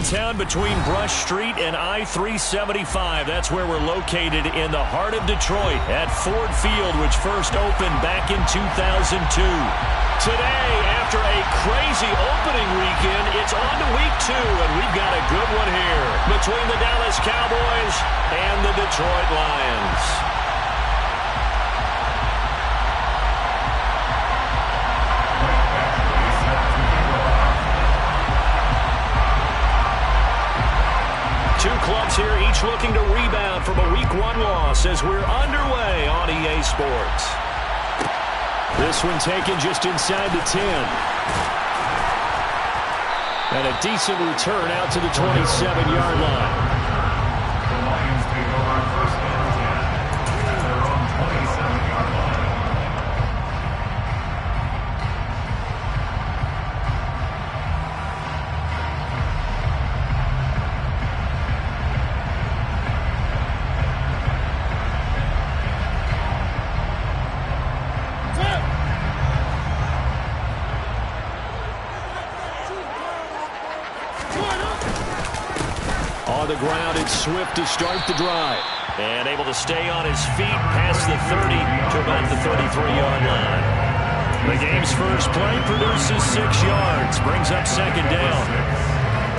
downtown between Brush Street and I-375. That's where we're located in the heart of Detroit at Ford Field, which first opened back in 2002. Today, after a crazy opening weekend, it's on to week 2, and we've got a good one here between the Dallas Cowboys and the Detroit Lions. Two clubs here, each looking to rebound from a Week 1 loss as we're underway on EA Sports. This one taken just inside the 10. And a decent return out to the 27-yard line. The Lions take over first and 10 at their own 27-yard line. On the ground, it's Swift to start the drive. And able to stay on his feet past the 30 to about the 33-yard line. The game's first play produces 6 yards, brings up second down.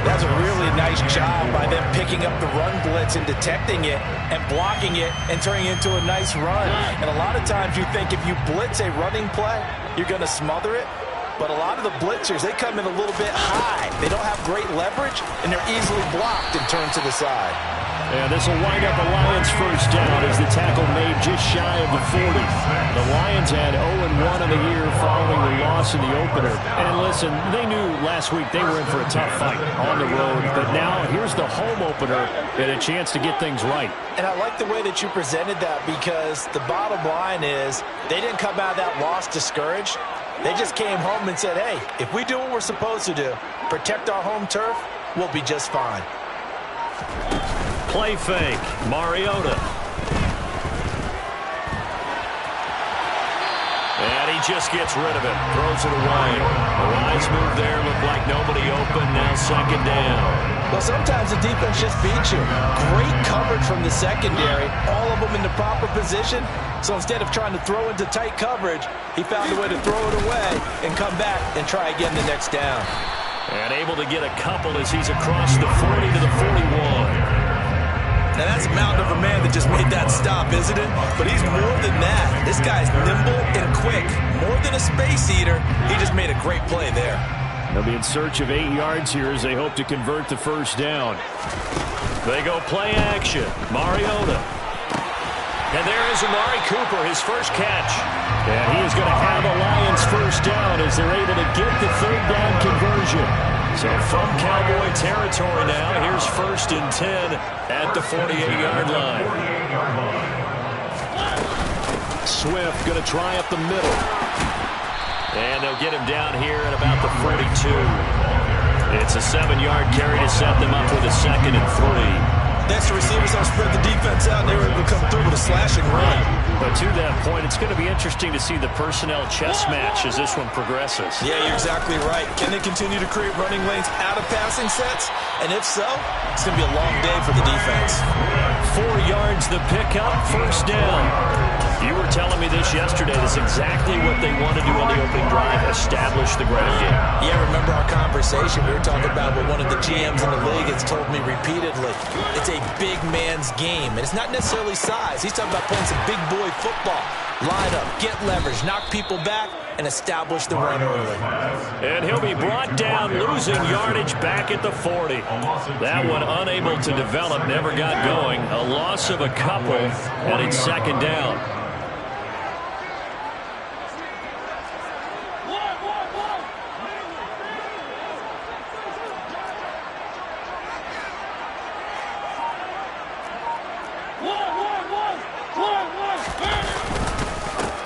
That's a really nice job by them picking up the run blitz and detecting it and blocking it and turning it into a nice run. And a lot of times you think if you blitz a running play, you're going to smother it. But a lot of the blitzers, they come in a little bit high. They don't have great leverage, and they're easily blocked and turned to the side. And this will wind up a Lions first down as the tackle made just shy of the 40. The Lions had 0-1 on the year following the loss in the opener. And listen, they knew last week they were in for a tough fight on the road. But now here's the home opener and a chance to get things right. And I like the way that you presented that because the bottom line is they didn't come out of that loss discouraged. They just came home and said, hey, if we do what we're supposed to do, protect our home turf, we'll be just fine. Play fake, Mariota. And he just gets rid of it, throws it away. A wise move there, looked like nobody open, now second down. Well, sometimes the defense just beats you. Great coverage from the secondary, all of them in the proper position. So instead of trying to throw into tight coverage, he found a way to throw it away and come back and try again the next down. And able to get a couple as he's across the 40 to the 41. Now, that's a mountain of a man that just made that stop, isn't it? But he's more than that. This guy's nimble and quick. More than a space eater, he just made a great play there. They'll be in search of 8 yards here as they hope to convert the first down. They go play action. Mariota. And there is Amari Cooper, his first catch. And he is going to have a Lions first down as they're able to get the third down conversion. So from Cowboy territory now, here's first and 10 at the 48-yard line. Swift going to try up the middle. And they'll get him down here at about the 42. It's a 7-yard carry to set them up with a second and 3. Next, the receivers don't spread the defense out, and they were able to come through with a slashing run. But to that point, it's going to be interesting to see the personnel chess match as this one progresses. Yeah, you're exactly right. Can they continue to create running lanes out of passing sets? And if so, it's going to be a long day for the defense. 4 yards the pickup, first down. You were telling me this yesterday. That's exactly what they want to do on the opening drive, establish the ground game. Yeah, remember our conversation. We were talking about what one of the GMs in the league has told me repeatedly. It's a big man's game, and it's not necessarily size. He's talking about playing some big boy football. Line up, get leverage, knock people back, and establish the run early. And he'll be brought down, losing yardage back at the 40. That one unable to develop, never got going. A loss of a couple, and it's second down.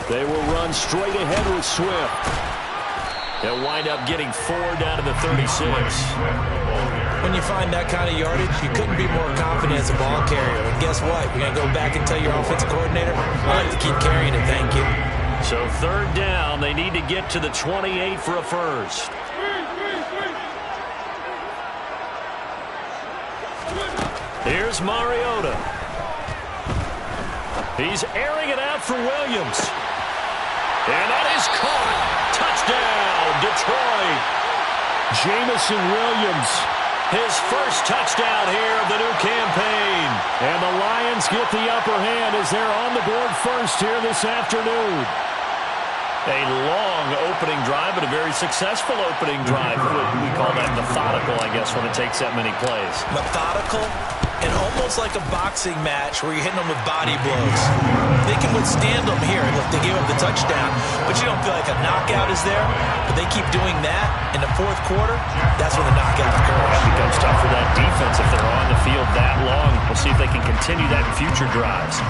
They will run straight ahead with Swift. They'll wind up getting 4 down to the 36. When you find that kind of yardage, you couldn't be more confident as a ball carrier. And guess what? You're going to go back and tell your offensive coordinator, I like to keep carrying it, thank you. So third down, they need to get to the 28 for a first. Here's Mariota. He's airing it out for Williams. And that is caught. Touchdown, Detroit. Jamison Williams, his first touchdown here of the new campaign. And the Lions get the upper hand as they're on the board first here this afternoon. A long opening drive, but a very successful opening drive. We call that methodical, I guess, when it takes that many plays. Methodical and almost like a boxing match where you're hitting them with body blows. They can withstand them here. Look, they gave up the touchdown, but you don't feel like a knockout is there. But they keep doing that in the fourth quarter. That's when the knockout occurs. It becomes tough for that defense if they're on the field that long. We'll see if they can continue that in future drives.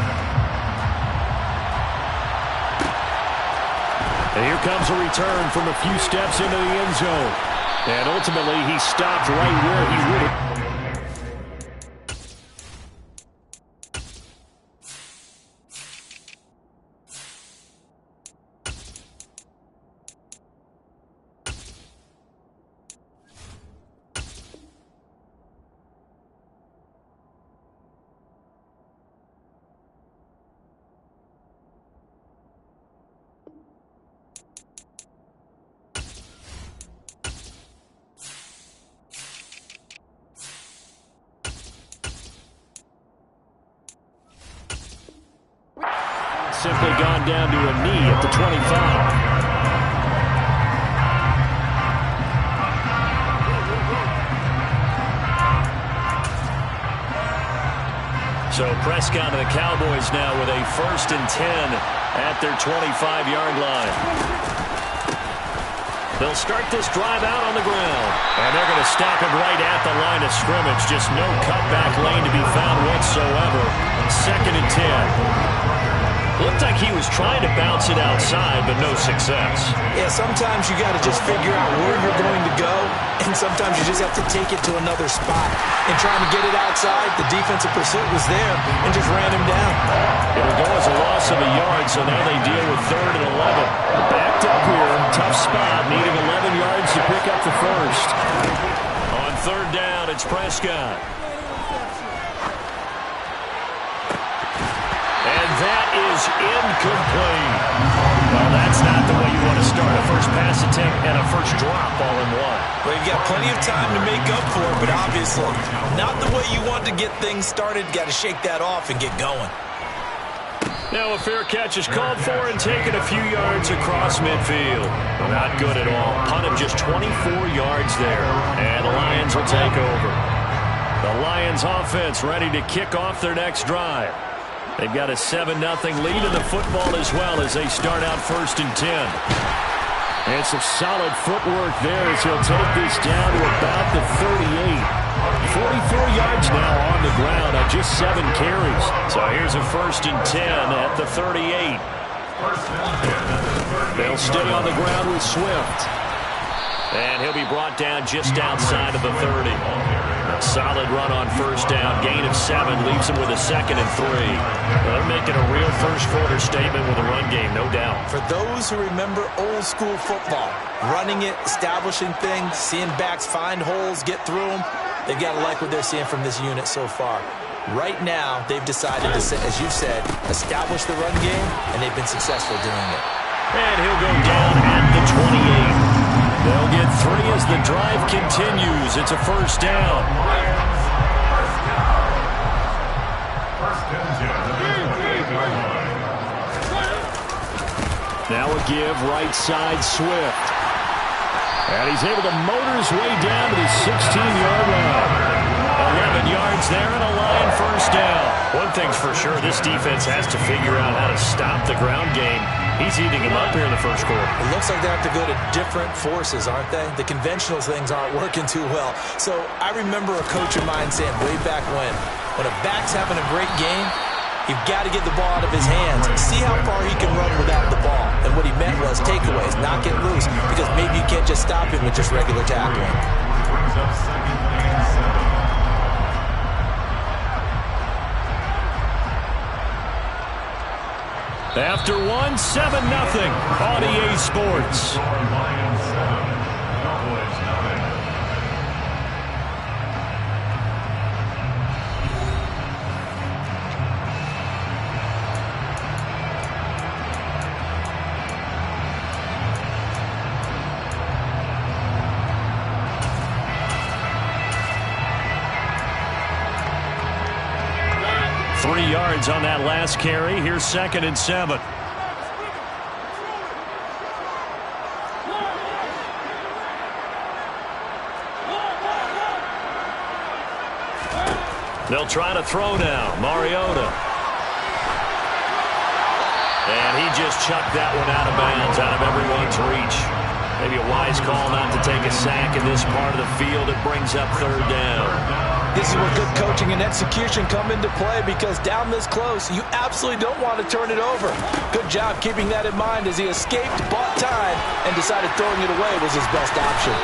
And here comes a return from a few steps into the end zone. And ultimately, he stopped right where he would have. Simply gone down to a knee at the 25. So Prescott and the Cowboys now with a 1st and 10 at their 25-yard line. They'll start this drive out on the ground. And they're going to stop it right at the line of scrimmage. Just no cutback lane to be found whatsoever. 2nd and 10. Looked like he was trying to bounce it outside, but no success. Yeah, sometimes you got to just figure out where you're going to go, and sometimes you just have to take it to another spot. And trying to get it outside, the defensive pursuit was there and just ran him down. It'll go as a loss of a yard, so now they deal with 3rd and 11. Backed up here, tough spot, needing 11 yards to pick up the first. On 3rd down, it's Prescott. And that is incomplete. Well, that's not the way you want to start a first pass attempt and a first drop all in one. Well, you've got plenty of time to make up for it, but obviously not the way you want to get things started. Got to shake that off and get going. Now a fair catch is called for and taken a few yards across midfield. Not good at all. Punt of just 24 yards there. And the Lions will take over. The Lions offense ready to kick off their next drive. They've got a 7-0 lead in the football as well as they start out 1st and 10. And some solid footwork there as he'll take this down to about the 38. 44 yards now on the ground on just 7 carries. So here's a 1st and 10 at the 38. They'll stay on the ground with Swift. And he'll be brought down just outside of the 30. A solid run on 1st down. Gain of 7 leaves him with a 2nd and 3. They're making a real first quarter statement with a run game, no doubt. For those who remember old school football, running it, establishing things, seeing backs find holes, get through them, they've got to like what they're seeing from this unit so far. Right now, they've decided to, as you said, establish the run game, and they've been successful doing it. And he'll go down at the 28. They'll get 3 as the drive continues. It's a 1st down. Now a give right side Swift. And he's able to motor his way down to the 16-yard line. 11 yards there and a Lion 1st down. One thing's for sure, this defense has to figure out how to stop the ground game. He's eating him up here in the first quarter. It looks like they have to go to different forces, aren't they? The conventional things aren't working too well. So I remember a coach of mine saying way back when a back's having a great game, you've got to get the ball out of his hands. See how far he can run without the ball. And what he meant was takeaways, not get loose, because maybe you can't just stop him with just regular tackling. After 1, 7-0 on EA Sports. 3 yards on that last carry. Here's 2nd and 7. They'll try to throw now. Mariota. And he just chucked that one out of bounds, out of everyone's reach. Maybe a wise call not to take a sack in this part of the field. It brings up 3rd down. This is where good coaching and execution come into play, because down this close, you absolutely don't want to turn it over. Good job keeping that in mind as he escaped, bought time, and decided throwing it away was his best option.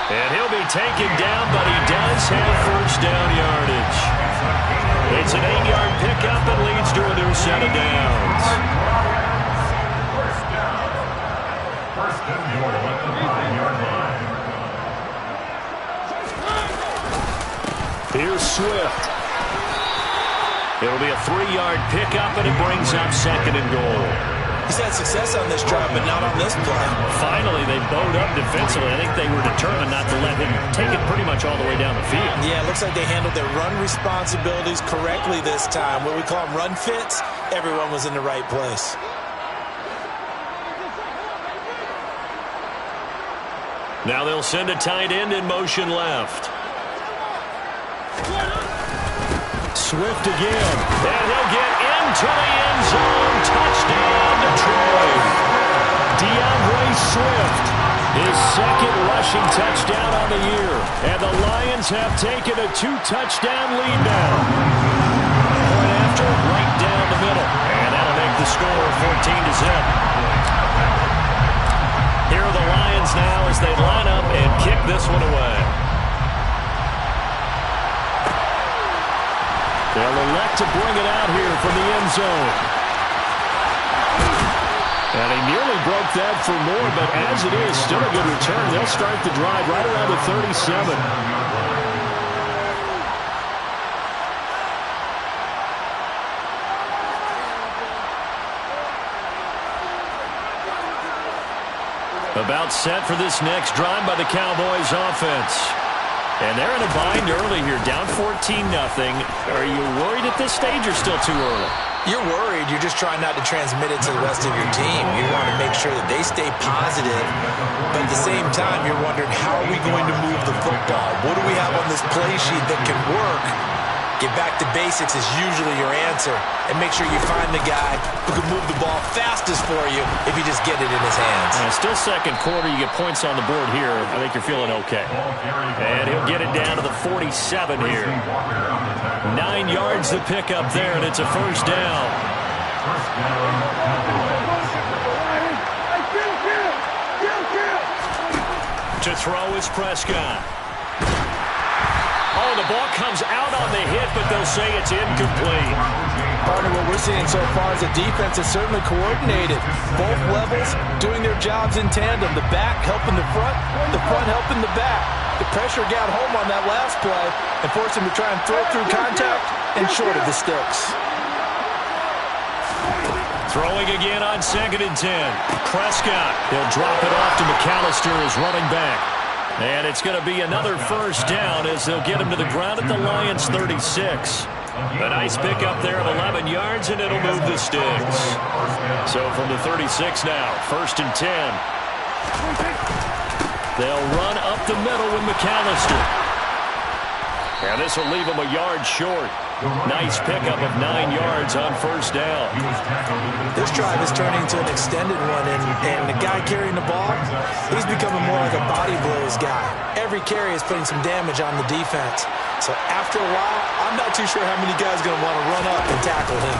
And he'll be taken down, but he does have 1st down yardage. It's an 8-yard pickup and leads to a new set of downs. First and goal at the 5-yard line. Here's Swift. It'll be a 3-yard pickup, and it brings up 2nd and goal. He's had success on this drive, but not on this play. Finally, they bowed up defensively. I think they were determined not to let him take it pretty much all the way down the field. Yeah, it looks like they handled their run responsibilities correctly this time. What we call them run fits, everyone was in the right place. Now they'll send a tight end in motion left. Swift again. And he'll get into the end zone. Touchdown, Detroit. DeAndre Swift, his 2nd rushing touchdown on the year. And the Lions have taken a 2-touchdown lead now. Point after, right down the middle. And that'll make the score 14-0. Here are the Lions now as they line up and kick this one away. They'll elect to bring it out here from the end zone. And he nearly broke that for more, but as it is, still a good return. They'll start the drive right around the 37. About set for this next drive by the Cowboys offense. And they're in a bind early here, down 14-0. Are you worried at this stage or still too early? You're worried. You're just trying not to transmit it to the rest of your team. You want to make sure that they stay positive, but at the same time, you're wondering, how are we going to move the football? What do we have on this play sheet that can work? Get back to basics is usually your answer, and make sure you find the guy who can move the ball fastest for you if you just get it in his hands. And still 2nd quarter, you get points on the board here. I think you're feeling okay. And he'll get it down to the 47 here. 9 yards to pick up there, and it's a 1st down. To throw is Prescott. Oh, the ball comes out on the hit, but they'll say it's incomplete. Partner, what we're seeing so far is the defense is certainly coordinated. Both levels doing their jobs in tandem. The back helping the front helping the back. The pressure got home on that last play and forced him to try and throw through contact and short of the sticks. Throwing again on 2nd and 10. Prescott, he'll drop it off to McAllister as running back. And it's going to be another 1st down as they'll get him to the ground at the Lions' 36. A nice pickup there of 11 yards, and it'll move the sticks. So from the 36 now, 1st and 10. They'll run up the middle with McAllister. And this will leave him a yard short. Nice pickup of 9 yards on 1st down. This drive is turning to an extended one, and the guy carrying the ball, he's becoming more like a body blows guy. Every carry is putting some damage on the defense. So after a while, I'm not too sure how many guys are going to want to run up and tackle him.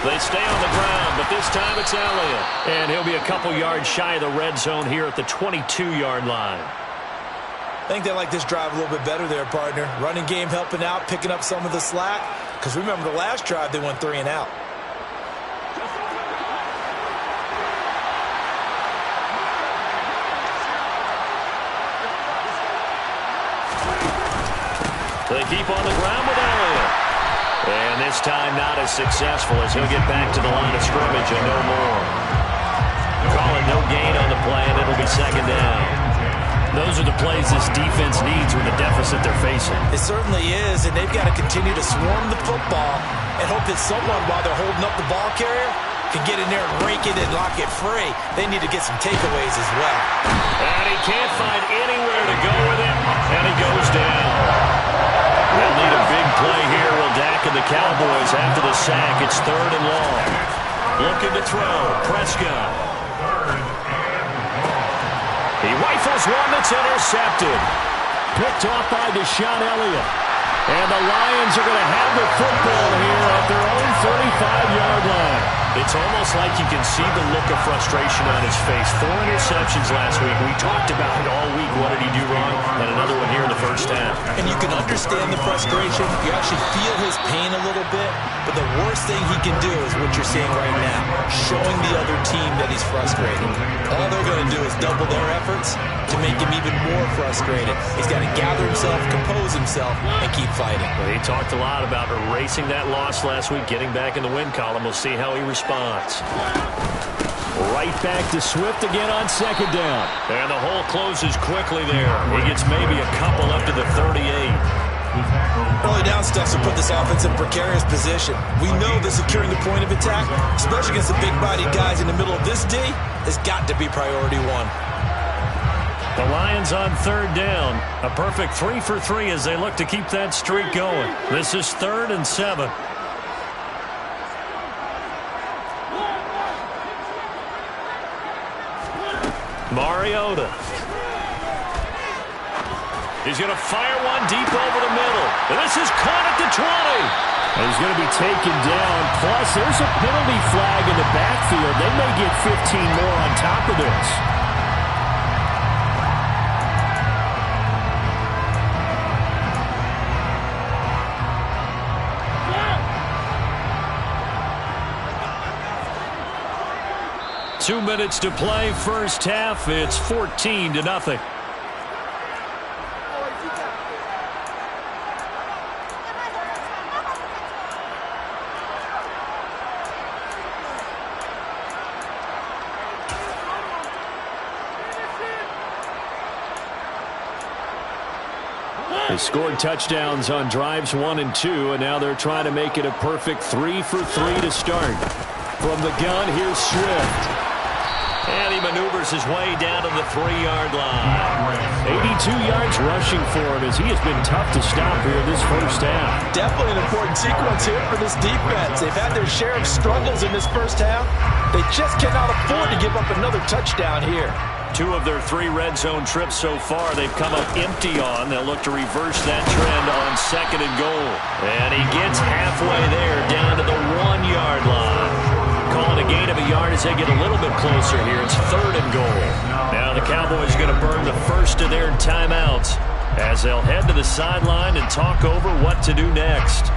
They stay on the ground, but this time it's Elliott. And he'll be a couple yards shy of the red zone here at the 22-yard line. I think they like this drive a little bit better there, partner. Running game helping out, picking up some of the slack. Because remember, the last drive, they went 3 and out. They keep on the ground with Elliott. And this time not as successful as he'll get back to the line of scrimmage and no more. Calling no gain on the play, and it'll be 2nd down. Those are the plays this defense needs with the deficit they're facing. It certainly is, and they've got to continue to swarm the football and hope that someone, while they're holding up the ball carrier, can get in there and rake it and lock it free. They need to get some takeaways as well. And he can't find anywhere to go with it, and he goes down. They'll need a big play here. Will Dak and the Cowboys after the sack. It's 3rd and long. Looking to throw. Prescott. He rifles one that's intercepted. Picked off by Deshaun Elliott. And the Lions are going to have the football here at their own 35-yard line. It's almost like you can see the look of frustration on his face. 4 interceptions last week. We talked about it all week. What did he do wrong? And another one here in the first half. And you can understand the frustration. You actually feel his pain a little bit. But the worst thing he can do is what you're seeing right now, showing the other team that he's frustrated. All they're going to do is double their efforts to make him even more frustrated. He's got to gather himself, compose himself, and keep fighting. Well, he talked a lot about erasing that loss last week, getting back in the win column. We'll see how he responds. Right back to Swift again on 2nd down. And the hole closes quickly there. He gets maybe a couple up to the 38. Early down stuff will put this offense in a precarious position. We know that securing the point of attack, especially against the big-bodied guys in the middle of this D, has got to be priority 1. The Lions on 3rd down. A perfect 3 for 3 as they look to keep that streak going. This is 3rd and 7. Mariota. He's going to fire one deep over the middle. And this is caught at the 20. And he's going to be taken down. Plus, there's a penalty flag in the backfield. They may get 15 more on top of this. Yeah. 2 minutes to play, first half. It's 14-0. They scored touchdowns on drives 1 and 2, and now they're trying to make it a perfect 3 for 3 to start. From the gun, here's Swift. And he maneuvers his way down to the 3-yard line. 82 yards rushing for him as he has been tough to stop here this first half. Definitely an important sequence here for this defense. They've had their share of struggles in this first half. They just cannot afford to give up another touchdown here. 2 of their 3 red zone trips so far they've come up empty on. They'll look to reverse that trend on 2nd and goal. And he gets halfway there down to the 1-yard line. Calling a gain of a yard as they get a little bit closer here. It's 3rd and goal. Now the Cowboys are going to burn the first of their timeouts as they'll head to the sideline and talk over what to do next.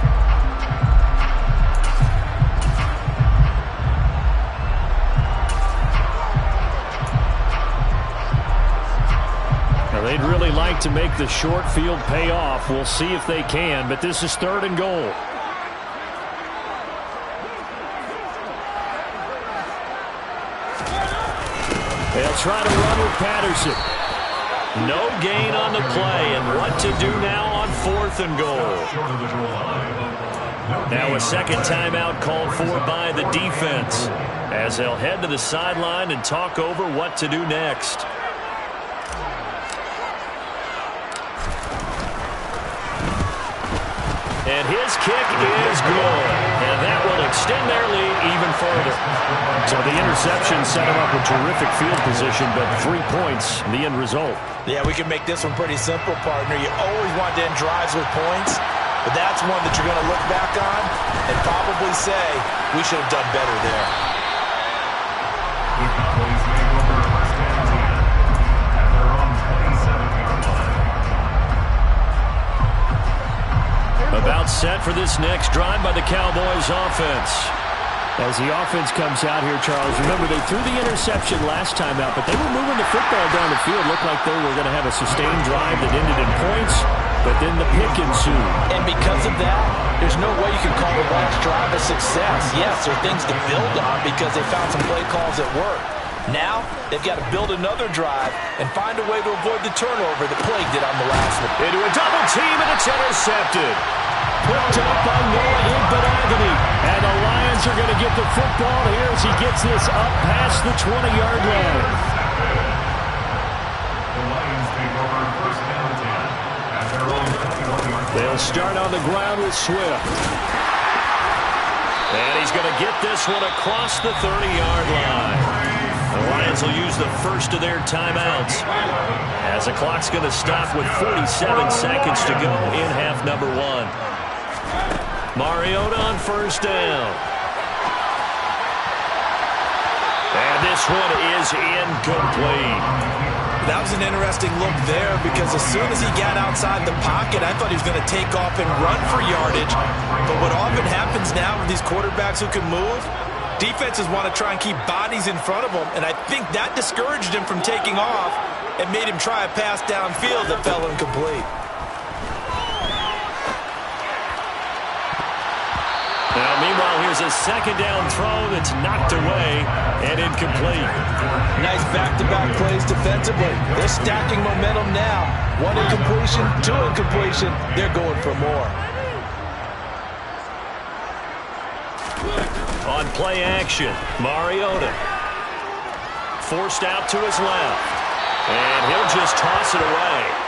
They'd really like to make the short field pay off. We'll see if they can, but this is 3rd and goal. They'll try to run with Patterson. No gain on the play, and what to do now on 4th and goal. Now a second timeout called for by the defense as they'll head to the sideline and talk over what to do next. And his kick is good. And that will extend their lead even further. So the interception set him up with terrific field position, but 3 points, the end result. Yeah, we can make this one pretty simple, partner. You always want to end drives with points, but that's one that you're going to look back on and probably say, we should have done better there. The Cowboys may go for a first and 10 at their own 27-yard line. About set for this next drive by the Cowboys offense. As the offense comes out here, Charles, remember they threw the interception last time out, but they were moving the football down the field. Looked like they were going to have a sustained drive that ended in points, but then the pick ensued. And because of that, there's no way you can call the last drive a success. Yes, there are things to build on because they found some play calls that work. Now, they've got to build another drive and find a way to avoid the turnover that plagued it on the last one. Into a double team, and it's intercepted. Picked up by Noah Igbenogany. And the Lions are going to get the football here as he gets this up past the 20-yard line. The Lions take over first down and 10 at their own 21-yard line. They'll start on the ground with Swift. And he's going to get this one across the 30-yard line. The Lions will use the first of their timeouts as the clock's going to stop with 47 seconds to go in half number 1. Mariota on first down. And this one is incomplete. That was an interesting look there because as soon as he got outside the pocket, I thought he was going to take off and run for yardage. But what often happens now with these quarterbacks who can move, defenses want to try and keep bodies in front of them, and I think that discouraged him from taking off and made him try a pass downfield that fell incomplete. Now, meanwhile, here's a second down throw that's knocked away and incomplete. Nice back-to-back plays defensively. They're stacking momentum now. 1 incompletion, 2 incompletion. They're going for more. On play action, Mariota. Forced out to his left. And he'll just toss it away.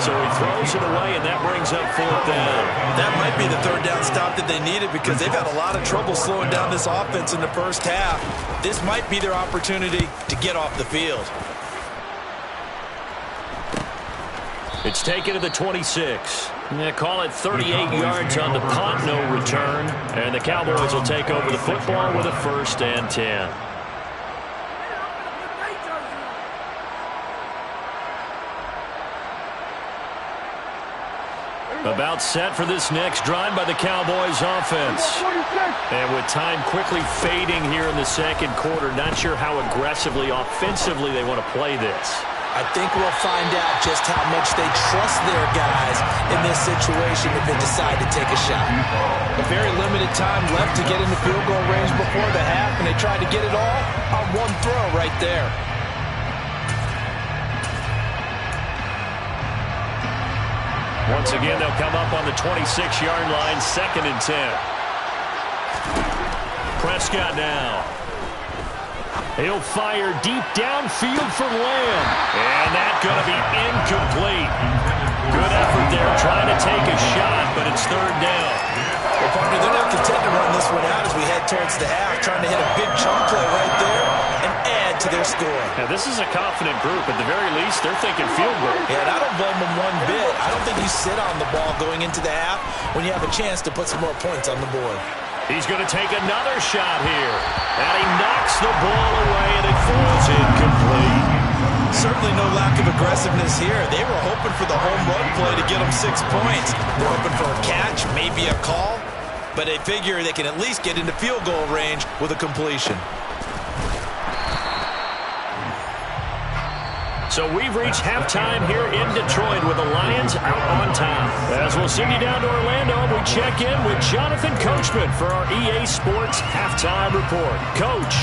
So he throws it away, and that brings up 4th down. That might be the 3rd down stop that they needed because they've had a lot of trouble slowing down this offense in the first half. This might be their opportunity to get off the field. It's taken to the 26. They call it 38 yards on the punt, no return. And the Cowboys will take over the football with a 1st and 10. About set for this next drive by the Cowboys offense. And with time quickly fading here in the second quarter, not sure how aggressively, offensively they want to play this. I think we'll find out just how much they trust their guys in this situation if they decide to take a shot. A very limited time left to get into field goal range before the half, and they tried to get it all on one throw right there. Once again, they'll come up on the 26-yard line, 2nd and 10. Prescott now. He'll fire deep downfield for Lamb. And that's going to be incomplete. Good effort there trying to take a shot, but it's 3rd down. Well, partner, they're not content to run this one out as we head towards the half, trying to hit a big chunk play right there and add to their score. Now, this is a confident group. At the very least, they're thinking field goal. Yeah, and I don't blame them one bit. I don't think you sit on the ball going into the half when you have a chance to put some more points on the board. He's going to take another shot here. And he knocks the ball away, and it falls incomplete. Certainly no lack of aggressiveness here. They were hoping for the home run play to get them 6 points. They're hoping for a catch, maybe a call. But they figure they can at least get into field goal range with a completion. So we've reached halftime here in Detroit with the Lions out on top. As we'll send you down to Orlando, we check in with Jonathan Coachman for our EA Sports Halftime Report. Coach.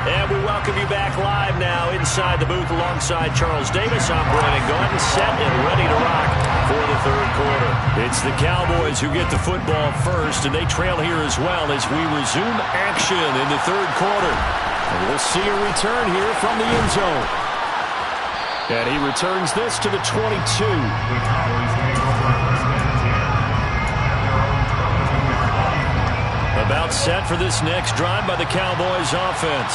And we welcome you back live now inside the booth alongside Charles Davis. I'm Brandon Gordon, set and ready to rock for the 3rd quarter. It's the Cowboys who get the football first, and they trail here as well as we resume action in the 3rd quarter. And we'll see a return here from the end zone. And he returns this to the 22. The Cowboys take over first and 10. About set for this next drive by the Cowboys offense.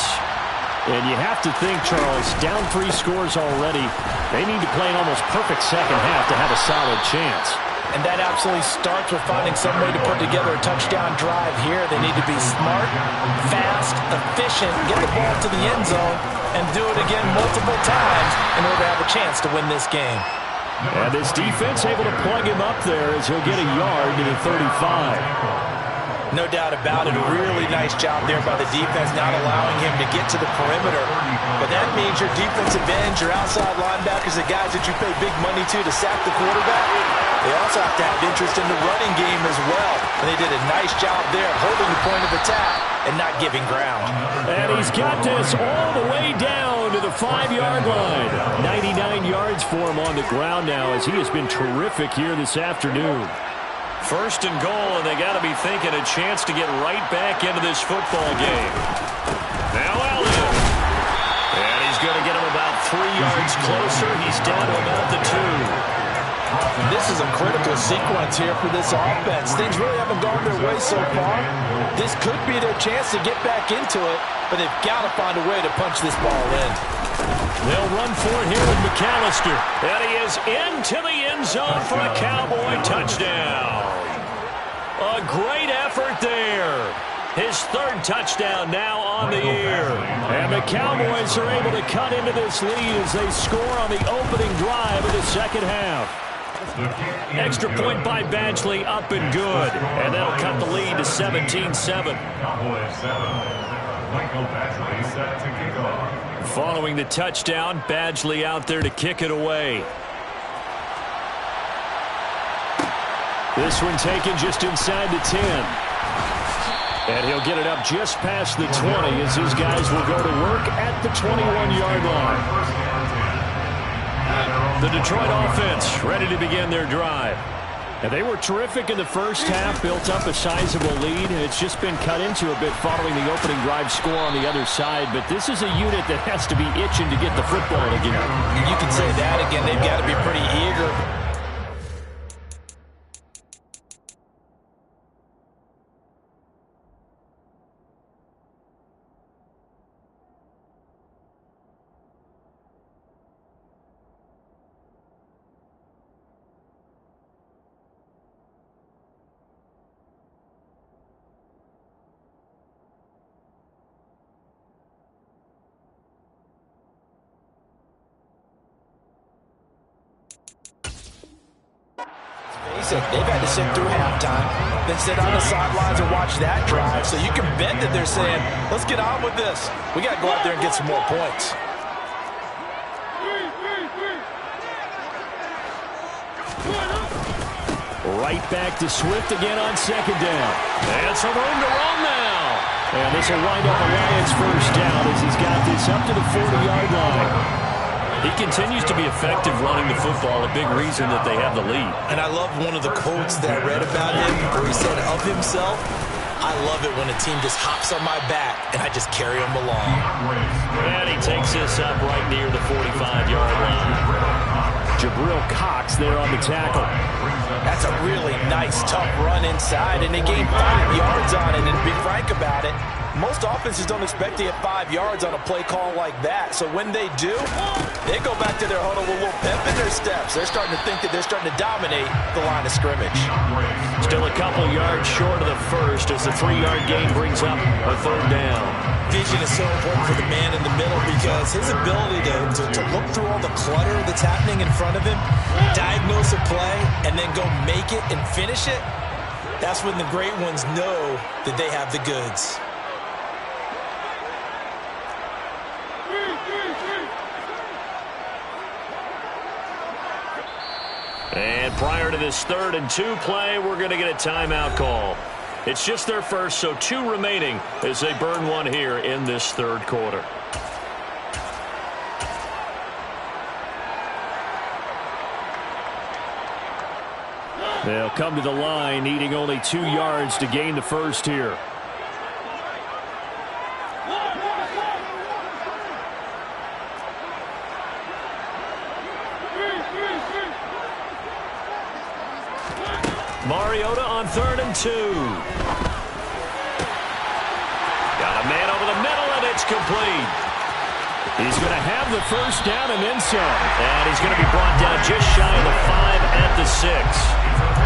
And you have to think, Charles, down 3 scores already. They need to play an almost perfect second half to have a solid chance. And that absolutely starts with finding some way to put together a touchdown drive here. They need to be smart, fast, efficient, get the ball to the end zone, and do it again multiple times in order to have a chance to win this game. And this defense able to plug him up there as he'll get a yard to the 35. No doubt about it. A really nice job there by the defense, not allowing him to get to the perimeter. But that means your defensive ends, your outside linebackers, the guys that you pay big money to sack the quarterback, They also have to have interest in the running game as well. And they did a nice job there holding the point of attack and not giving ground. And he's got this all the way down to the 5-yard line. 99 yards for him on the ground now as he has been terrific here this afternoon. First and goal, and they got to be thinking a chance to get right back into this football game. Now Elliott. And he's going to get him about 3 yards closer. He's down to about the 2. This is a critical sequence here for this offense. Things really haven't gone their way so far. This could be their chance to get back into it, but they've got to find a way to punch this ball in. They'll run for it here with McAllister. And he is into the end zone for a Cowboy touchdown. A great effort there. His third touchdown now on the year. And the Cowboys are able to cut into this lead as they score on the opening drive of the second half. Extra point by Badgley, up and good. And that'll cut the lead to 17-7. Cowboys 7. Michael Badgley set to kick off. Following the touchdown, Badgley out there to kick it away. This one taken just inside the 10. And he'll get it up just past the 20 as his guys will go to work at the 21-yard line. The Detroit offense ready to begin their drive. And they were terrific in the first half, built up a sizable lead. It's just been cut into a bit following the opening drive score on the other side. But this is a unit that has to be itching to get the football again. You can say that again. They've got to be pretty eager. They've had to sit through halftime, then sit on the sidelines and watch that drive. So you can bet that they're saying, let's get on with this. We got to go out there and get some more points. Right back to Swift again on second down. And some room to run now. And this will wind up a Lions first down as he's got this up to the 40-yard line. He continues to be effective running the football, a big reason that they have the lead. And I love one of the quotes that I read about him where he said of himself, I love it when a team just hops on my back and I just carry them along. And he takes this up right near the 45-yard line. Jabril Cox there on the tackle. That's a really nice, tough run inside, and they gained 5 yards on it. And to be frank about it, most offenses don't expect to get 5 yards on a play call like that. So when they do, they go back to their huddle with a little pep in their steps. They're starting to think that they're starting to dominate the line of scrimmage. Still a couple yards short of the first as the 3-yard gain brings up a third down. Vision is so important for the man in the middle because his ability to look through all the clutter that's happening in front of him, diagnose a play, and then go make it and finish it, that's when the great ones know that they have the goods. And prior to this 3rd and 2 play, we're going to get a timeout call. It's just their first, so 2 remaining as they burn one here in this 3rd quarter. They'll come to the line, needing only 2 yards to gain the first here. Mariota on 3rd and 2. Got a man over the middle, and it's complete. He's going to have the first down and then some. And he's going to be brought down just shy of the 5 at the 6.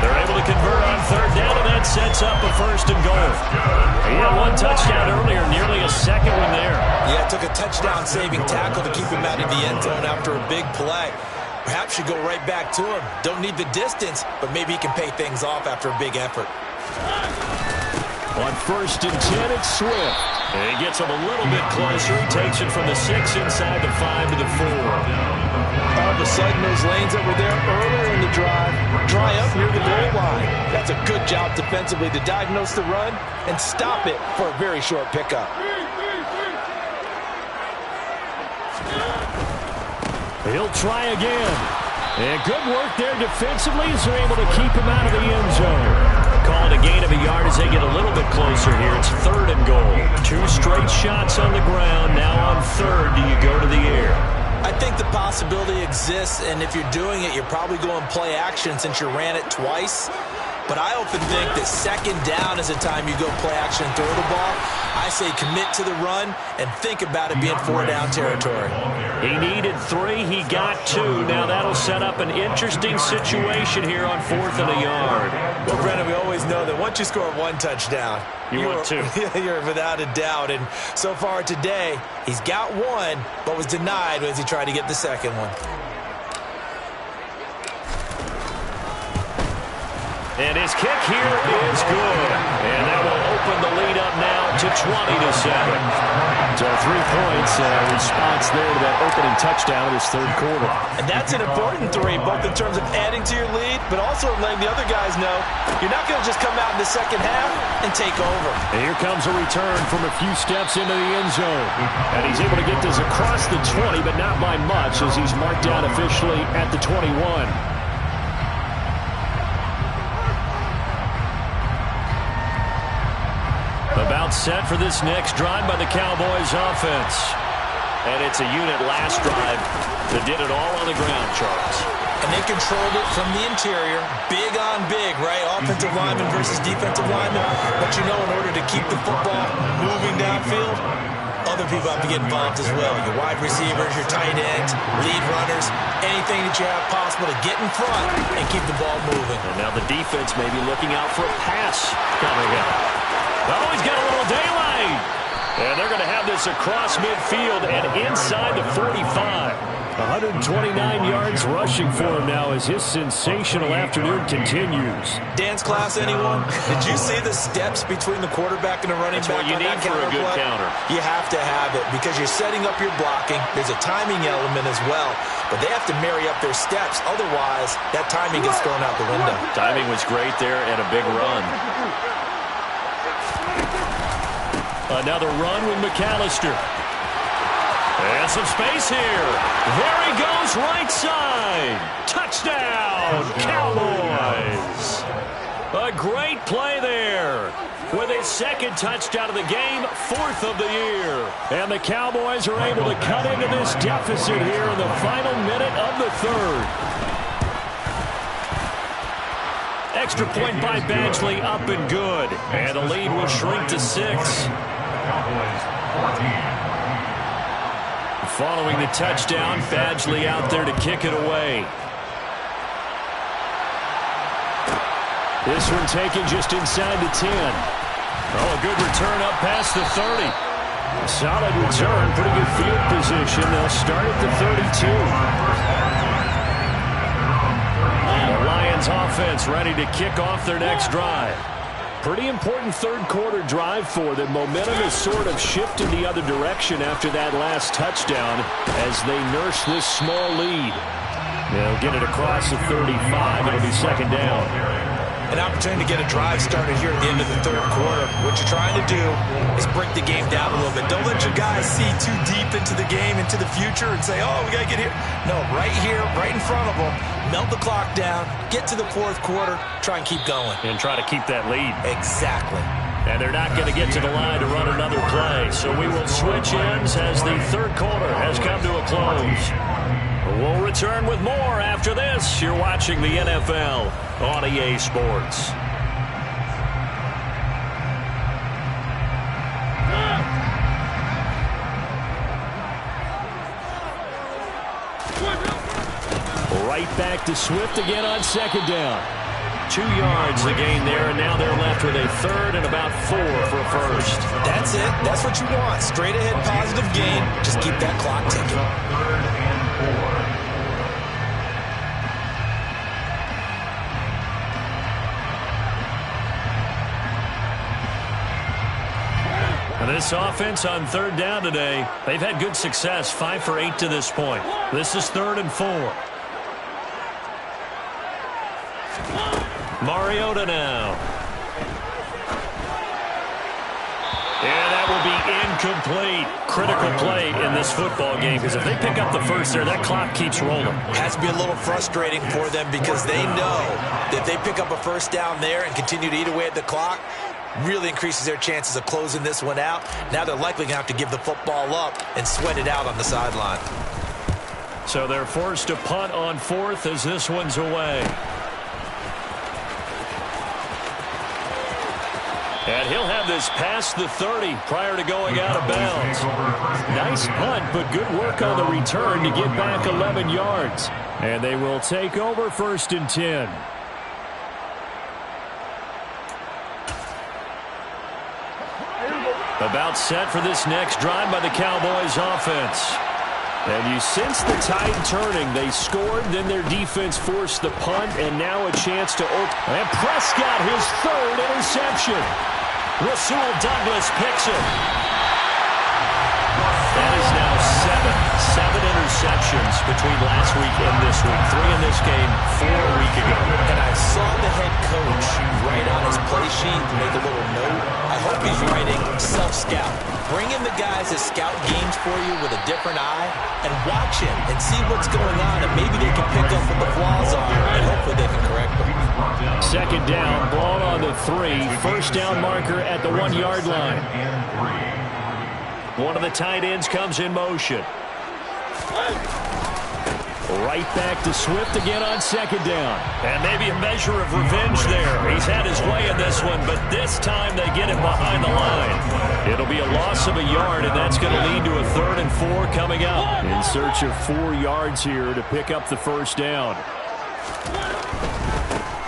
They're able to convert on 3rd down, and that sets up a 1st and goal. He had 1 touchdown earlier, nearly a 2nd one there. Yeah, it took a touchdown-saving tackle to keep him out of the end zone after a big play. Perhaps you go right back to him. Don't need the distance, but maybe he can pay things off after a big effort. On 1st and 10, it's Swift. And he gets him a little bit closer. He takes it from the 6 inside the 5 to the 4. All of a sudden, those lanes that were there earlier in the drive dry up near the goal line. That's a good job defensively to diagnose the run and stop it for a very short pickup. He'll try again. And good work there defensively as they're able to keep him out of the end zone. Call it a gain of a yard as they get a little bit closer here. It's 3rd and goal. 2 straight shots on the ground. Now on 3rd, do you go to the air? I think the possibility exists, and if you're doing it, you're probably going play action since you ran it twice. But I often think that 2nd down is the time you go play action and throw the ball. I say commit to the run and think about it being 4-down territory. He needed 3. He got 2. Now that'll set up an interesting situation here on 4th and a yard. Well, Brendan, we always know that once you score 1 touchdown, you want 2. You're without a doubt. And so far today, he's got 1, but was denied as he tried to get the 2nd one. And his kick here is good. And that will open the lead up now to 20-7. So 3 points response there to that opening touchdown in this 3rd quarter. And that's an important 3, both in terms of adding to your lead, but also letting the other guys know you're not going to just come out in the 2nd half and take over. And here comes a return from a few steps into the end zone. And he's able to get this across the 20, but not by much as he's marked down officially at the 21. About set for this next drive by the Cowboys offense. And it's a unit last drive that did it all on the ground, Charles. And they controlled it from the interior. Big on big, right? Offensive lineman versus defensive lineman. But you know, in order to keep the football moving downfield, other people have to get involved as well. Your wide receivers, your tight ends, lead runners, anything that you have possible to get in front and keep the ball moving. And now the defense may be looking out for a pass coming up. Oh, he's got a little daylight. And they're going to have this across midfield and inside the 45. 129 yards rushing for him now as his sensational afternoon continues. Dance class, anyone? Did you see the steps between the quarterback and the running back? That's what you need for a good counter. You have to have it because you're setting up your blocking. There's a timing element as well, but they have to marry up their steps. Otherwise, that timing gets thrown out the window. Timing was great there and a big run. Another run with McAllister. And some space here. There he goes, right side. Touchdown, Cowboys. A great play there. With his 2nd touchdown of the game, 4th of the year. And the Cowboys are able to cut into this deficit here in the final minute of the 3rd. Extra point by Badgley, up and good. And the lead will shrink to 6. Following the touchdown, Badgley out there to kick it away. This one taken just inside the 10. Oh, a good return up past the 30. Solid return, pretty good field position. They'll start at the 32. The Lions offense ready to kick off their next drive. Pretty important 3rd quarter drive for them. Momentum has sort of shifted the other direction after that last touchdown as they nurse this small lead. They'll get it across the 35. It'll be 2nd down. An opportunity to get a drive started here at the end of the 3rd quarter. What you're trying to do is break the game down a little bit. Don't let your guys see too deep into the game, into the future, and say, oh, we got to get here. No, right here, right in front of them. Melt the clock down, get to the 4th quarter, try and keep going. And try to keep that lead. Exactly. And they're not going to get to the line to run another play. So we will switch ends as the 3rd quarter has come to a close. We'll return with more after this. You're watching the NFL on EA Sports. Right back to Swift again on 2nd down. 2 yards the gain there, and now they're left with a 3rd and about 4 for a 1st. That's it. That's what you want. Straight ahead positive gain. Just keep that clock ticking. 3rd and 4. And this This offense on third down today, they've had good success, 5 for 8 to this point. This is 3rd and 4. Mariota now. And that will be incomplete. Critical play in this football game, because if they pick up the first there, that clock keeps rolling. Has to be a little frustrating for them, because they know that if they pick up a first down there and continue to eat away at the clock, really increases their chances of closing this one out. Now they're likely going to have to give the football up and sweat it out on the sideline. So they're forced to punt on 4th as this one's away. And he'll have this past the 30 prior to going out of bounds. Nice punt, but good work on the return to get back 11 yards. And they will take over 1st and 10. About set for this next drive by the Cowboys offense. And you sense the tide turning. They scored, then their defense forced the punt, and now a chance to open. And Prescott, his 3rd interception. Rasul Douglas picks it. That is now 7 interceptions between last week and this week. 3 in this game, 4 a week ago. And I saw the head coach write on his play sheet, make a little note. I hope he's writing self-scout. Bring in the guys that scout games for you with a different eye and watch him and see what's going on, and maybe they can pick up what the flaws are, and hopefully they can correct them. 2nd down, ball on the 3. 1st down marker at the 1-yard line. One of the tight ends comes in motion. Right back to Swift again on 2nd down. And maybe a measure of revenge there. He's had his way in this one, but this time they get him behind the line. It'll be a loss of a yard, and that's going to lead to a 3rd and 4 coming up. In search of 4 yards here to pick up the 1st down.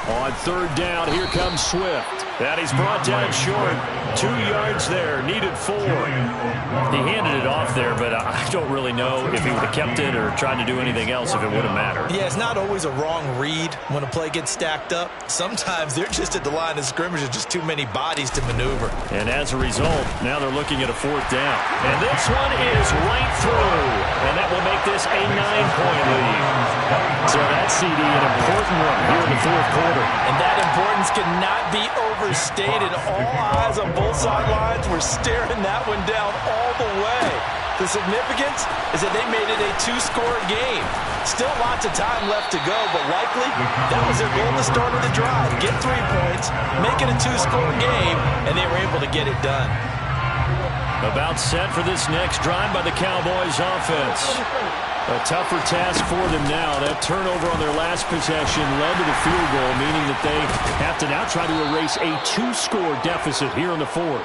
On 3rd down, here comes Swift. And he's brought down short. 2 yards there, needed 4. He handed it off there, but I don't really know if he would have kept it or tried to do anything else if it would have mattered. Yeah, it's not always a wrong read when a play gets stacked up. Sometimes they're just at the line of scrimmage with just too many bodies to maneuver. And as a result, now they're looking at a 4th down. And this one is right through. And that will make this a 9-point lead. So that CD, an important one here in the 4th quarter. And that importance cannot be overstated. All eyes on both sidelines were staring that one down all the way. The significance is that they made it a 2-score game. Still lots of time left to go, but likely that was their goal at the start of the drive. Get 3 points, make it a 2-score game, and they were able to get it done. About set for this next drive by the Cowboys offense. A tougher task for them now. That turnover on their last possession led to the field goal, meaning that they have to now try to erase a 2-score deficit here in the 4th.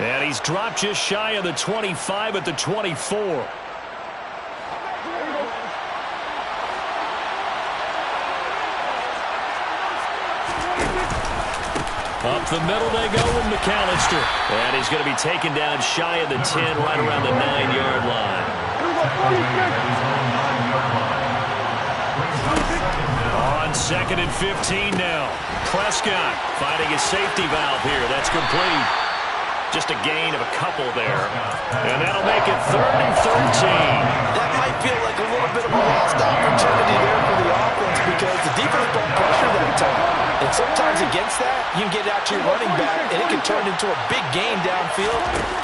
And he's dropped just shy of the 25 at the 24. Up the middle they go with McAllister. And he's going to be taken down shy of the 10, right around the 9-yard line. On 2nd and 15 now. Prescott finding his safety valve here. That's complete. Just a gain of a couple there. And that'll make it 3rd and 13. That might feel like a little bit of a lost opportunity there for the offense, because the defense don't pressure that time. And sometimes against that, you can get out to your running back, and it can turn into a big gain downfield.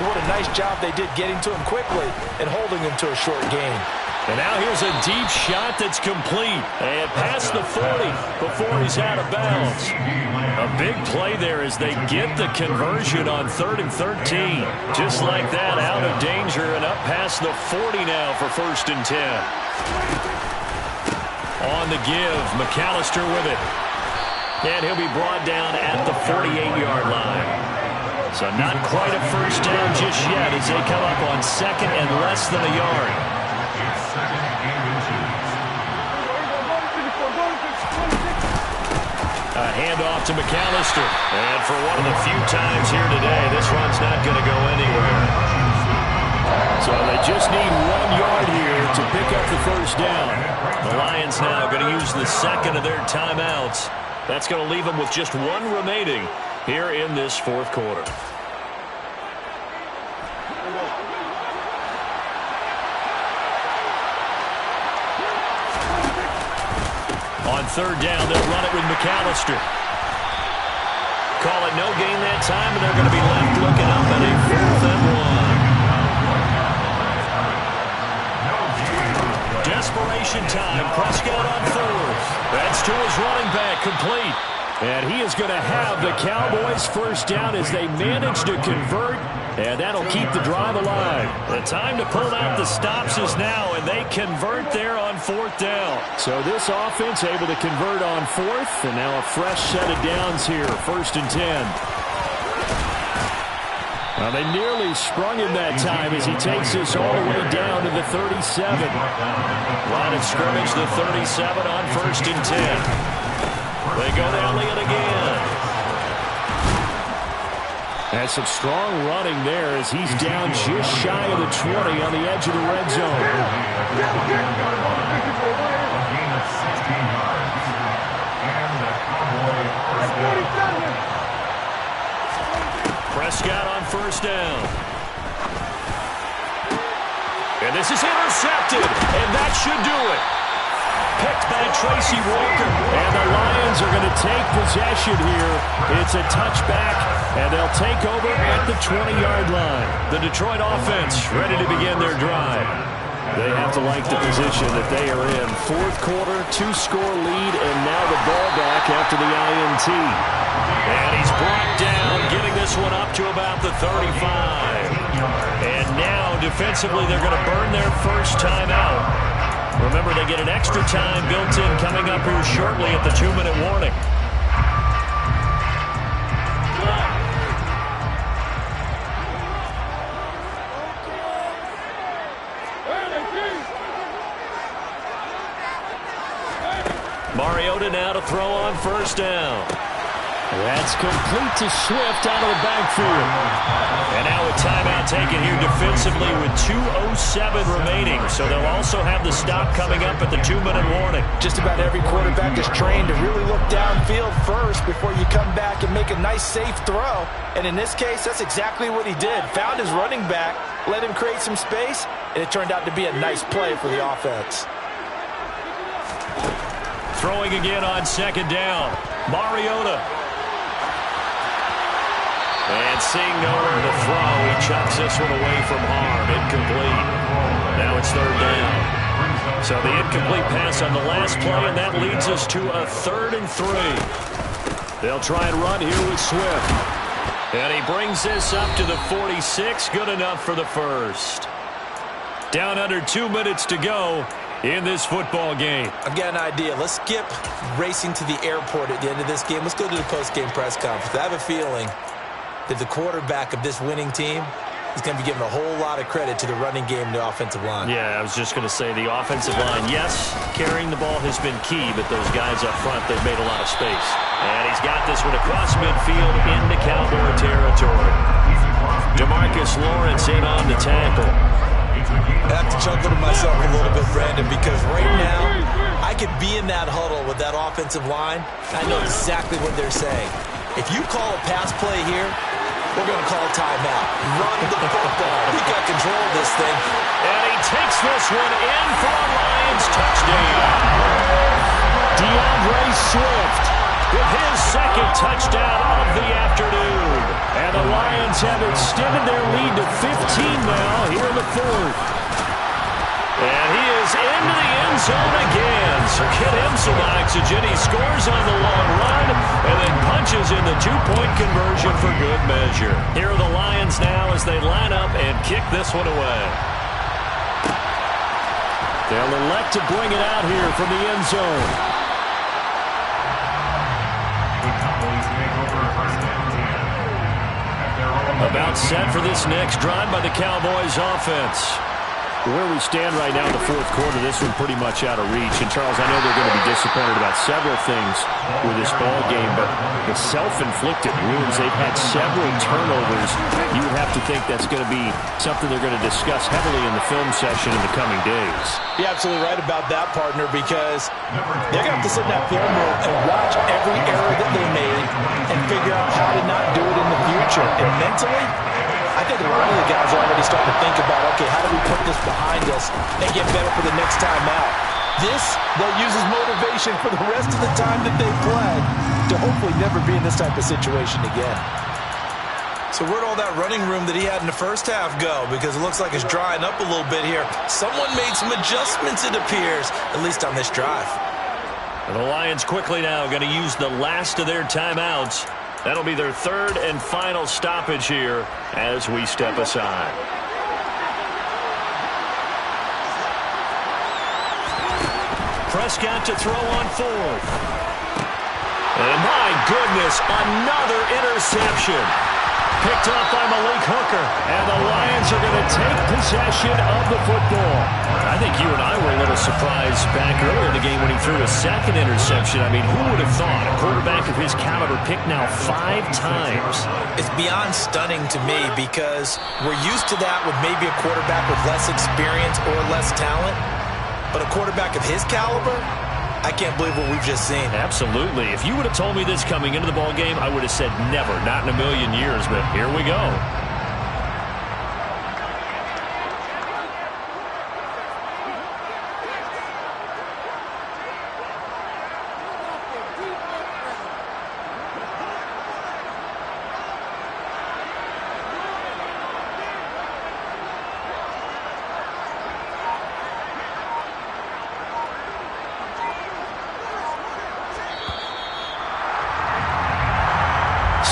What a nice job they did getting to him quickly and holding him to a short gain. And now here's a deep shot that's complete. And past the 40 before he's out of bounds. A big play there as they get the conversion on 3rd and 13. Just like that, out of danger and up past the 40 now for 1st and 10. On the give, McAllister with it. And he'll be brought down at the 48-yard line. So not quite a first down just yet as they come up on 2nd and less than a yard. A handoff to McAllister. And for one of the few times here today, this run's not going to go anywhere. So they just need 1 yard here to pick up the first down. The Lions now going to use the second of their timeouts. That's going to leave them with just 1 remaining here in this 4th quarter. On third down, they'll run it with McAllister. Call it no gain that time, and they're going to be left looking up at a 4th and 1. Desperation time. Prescott on 4th. That's to his running back, complete. And he is going to have the Cowboys first down as they manage to convert, and that'll keep the drive alive. The time to pull out the stops is now, and they convert there on 4th down. So this offense able to convert on 4th, and now a fresh set of downs here, 1st and 10. Well, they nearly sprung him that time as he takes this all the way down to the 37. Line of scrimmage, the 37 on 1st and 10. They go to Elliott again. That's some strong running there as he's down just shy of the 20 on the edge of the red zone. Prescott on 1st down. And this is intercepted, and that should do it. Picked by Tracy Walker. And the Lions are going to take possession here. It's a touchback, and they'll take over at the 20-yard line. The Detroit offense ready to begin their drive. They have to like the position that they are in. 4th quarter, 2-score lead, and now the ball back after the INT. And he's brought down, getting this one up to about the 35. And now, defensively, they're going to burn their first timeout. Remember, they get an extra time built in coming up here shortly at the 2-minute warning. Mariota now to throw on 1st down. That's complete to Swift out of the backfield. And now a timeout taken here defensively with 2:07 remaining. So they'll also have the stop coming up at the 2-minute warning. Just about every quarterback is trained to really look downfield first before you come back and make a nice, safe throw. And in this case, that's exactly what he did. Found his running back, let him create some space, and it turned out to be a nice play for the offense. Throwing again on 2nd down. Mariota. And seeing nowhere to throw, he chucks this one away from harm. Incomplete. Now it's 3rd down. So the incomplete pass on the last play, and that leads us to a 3rd and 3. They'll try and run here with Swift. And he brings this up to the 46. Good enough for the first. Down under 2 minutes to go in this football game. I've got an idea. Let's skip racing to the airport at the end of this game. Let's go to the post-game press conference. I have a feeling that the quarterback of this winning team is going to be given a whole lot of credit to the running game and the offensive line. Yeah, I was just going to say the offensive line, yes, carrying the ball has been key, but those guys up front, they've made a lot of space. And he's got this one across midfield into Cowboy territory. DeMarcus Lawrence in on the tackle. I have to chuckle to myself a little bit, Brandon, because right now I could be in that huddle with that offensive line. I know exactly what they're saying. If you call a pass play here, we're going to call a timeout. Run the football. We got control of this thing. And he takes this one in for a Lions touchdown. DeAndre Swift with his 2nd touchdown of the afternoon. And the Lions have extended their lead to 15 now here in the 4th. And he is into the end zone again. So get him some oxygen. He scores on the long run and then punches in the 2-point conversion for good measure. Here are the Lions now as they line up and kick this one away. They'll elect to bring it out here from the end zone. About set for this next drive by the Cowboys offense. Where we stand right now in the 4th quarter, this one pretty much out of reach. And, Charles, I know they're going to be disappointed about several things with this ball game, but the self-inflicted wounds, they've had several turnovers. You would have to think that's going to be something they're going to discuss heavily in the film session in the coming days. You're absolutely right about that, partner, because they're going to have to sit in that film room and watch every error that they made and figure out how to not do it in the future. And mentally, I think a lot of the guys are already starting to think about, okay, how do we put this behind us and get better for the next time out? This, they'll use as motivation for the rest of the time that they play to hopefully never be in this type of situation again. So where'd all that running room that he had in the first half go? Because it looks like it's drying up a little bit here. Someone made some adjustments, it appears, at least on this drive. The Lions quickly now going to use the last of their timeouts. That'll be their third and final stoppage here as we step aside. Prescott to throw on fourth. And my goodness, another interception. Picked up by Malik Hooker, and the Lions are going to take possession of the football. I think you and I were a little surprised back earlier in the game when he threw a second interception. I mean, who would have thought a quarterback of his caliber picked now 5 times? It's beyond stunning to me because we're used to that with maybe a quarterback with less experience or less talent. But a quarterback of his caliber, I can't believe what we've just seen. Absolutely. If you would have told me this coming into the ball game, I would have said never, not in a million years, but here we go.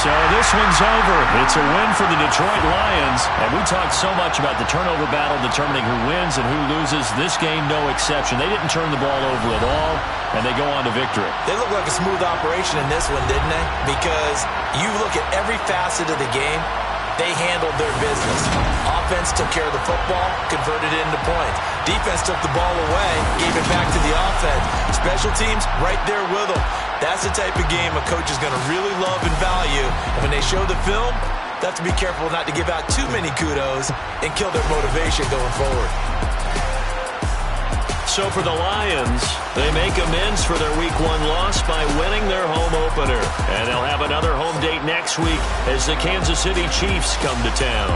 So this one's over. It's a win for the Detroit Lions. And we talked so much about the turnover battle determining who wins and who loses. This game, no exception. They didn't turn the ball over at all, and they go on to victory. They look like a smooth operation in this one, didn't they? Because you look at every facet of the game, they handled their business. Offense took care of the football, converted it into points. Defense took the ball away, gave it back to the offense. Special teams, right there with them. That's the type of game a coach is going to really love and value. And when they show the film, they have to be careful not to give out too many kudos and kill their motivation going forward. So for the Lions, they make amends for their Week 1 loss by winning their home opener. And they'll have another home date next week as the Kansas City Chiefs come to town.